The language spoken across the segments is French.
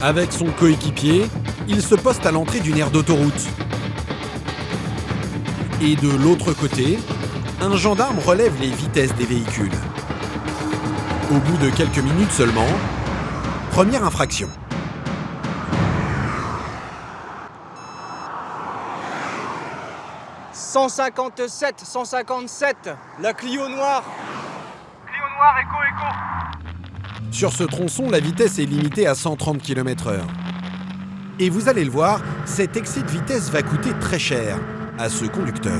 Avec son coéquipier, il se poste à l'entrée d'une aire d'autoroute. Et de l'autre côté, un gendarme relève les vitesses des véhicules. Au bout de quelques minutes seulement, première infraction. « 157, 157, la Clio noire. Clio noire, écho. Sur ce tronçon, la vitesse est limitée à 130 km/h. Et vous allez le voir, cet excès de vitesse va coûter très cher à ce conducteur.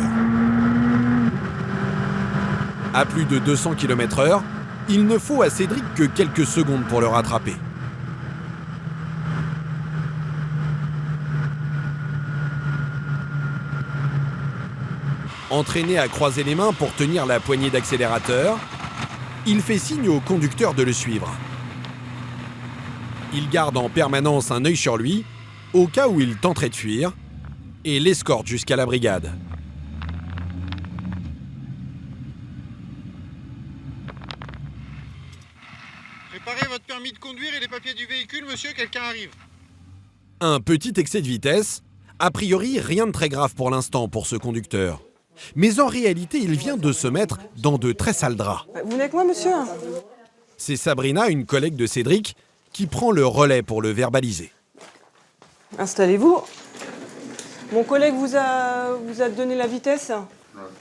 À plus de 200 km/h, il ne faut à Cédric que quelques secondes pour le rattraper. Entraîné à croiser les mains pour tenir la poignée d'accélérateur, il fait signe au conducteur de le suivre. Il garde en permanence un œil sur lui, au cas où il tenterait de fuir, et l'escorte jusqu'à la brigade. Préparez votre permis de conduire et les papiers du véhicule, monsieur, quelqu'un arrive. Un petit excès de vitesse, a priori rien de très grave pour l'instant pour ce conducteur. Mais en réalité, il vient de se mettre dans de très sales draps. Vous venez avec moi, monsieur? C'est Sabrina, une collègue de Cédric, qui prend le relais pour le verbaliser. Installez-vous. Mon collègue vous a donné la vitesse.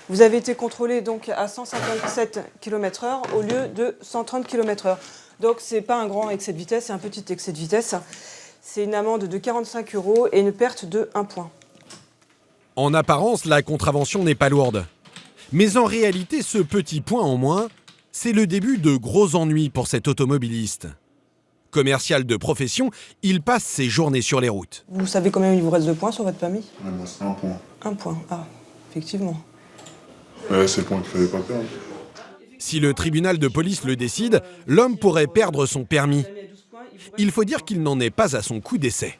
Vous avez été contrôlé donc à 157 km/h au lieu de 130 km/h. Donc c'est pas un grand excès de vitesse, c'est un petit excès de vitesse. C'est une amende de 45 € et une perte de 1 point. En apparence, la contravention n'est pas lourde. Mais en réalité, ce petit point en moins, c'est le début de gros ennuis pour cet automobiliste. Commercial de profession, il passe ses journées sur les routes. Vous savez combien il vous reste de points sur votre permis? Moi, c'est 1 point. 1 point, ah, effectivement. Ouais, c'est le point qu'il fallait pas perdre. Si le tribunal de police le décide, l'homme pourrait perdre son permis. Il faut dire qu'il n'en est pas à son coup d'essai.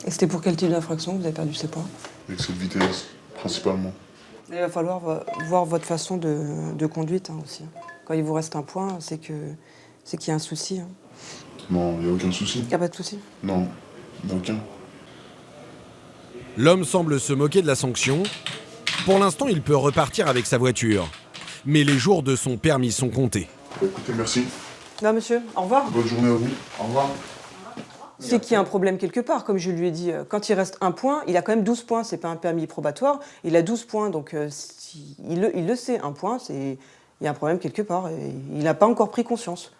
Et c'était pour quel type d'infraction que vous avez perdu ces points? Excès de vitesse, principalement. Il va falloir voir votre façon de conduite aussi. Quand il vous reste 1 point, c'est qu'il y a un souci. Non, il n'y a aucun souci. Il n'y a pas de souci? Non, il n'y a aucun. L'homme semble se moquer de la sanction. Pour l'instant, il peut repartir avec sa voiture. Mais les jours de son permis sont comptés. Écoutez, merci. Là, monsieur, au revoir. Bonne journée à vous. Au revoir. C'est qu'il y a un problème quelque part, comme je lui ai dit. Quand il reste 1 point, il a quand même 12 points. C'est pas un permis probatoire. Il a 12 points, donc il le sait. 1 point, il y a un problème quelque part. Et il n'a pas encore pris conscience.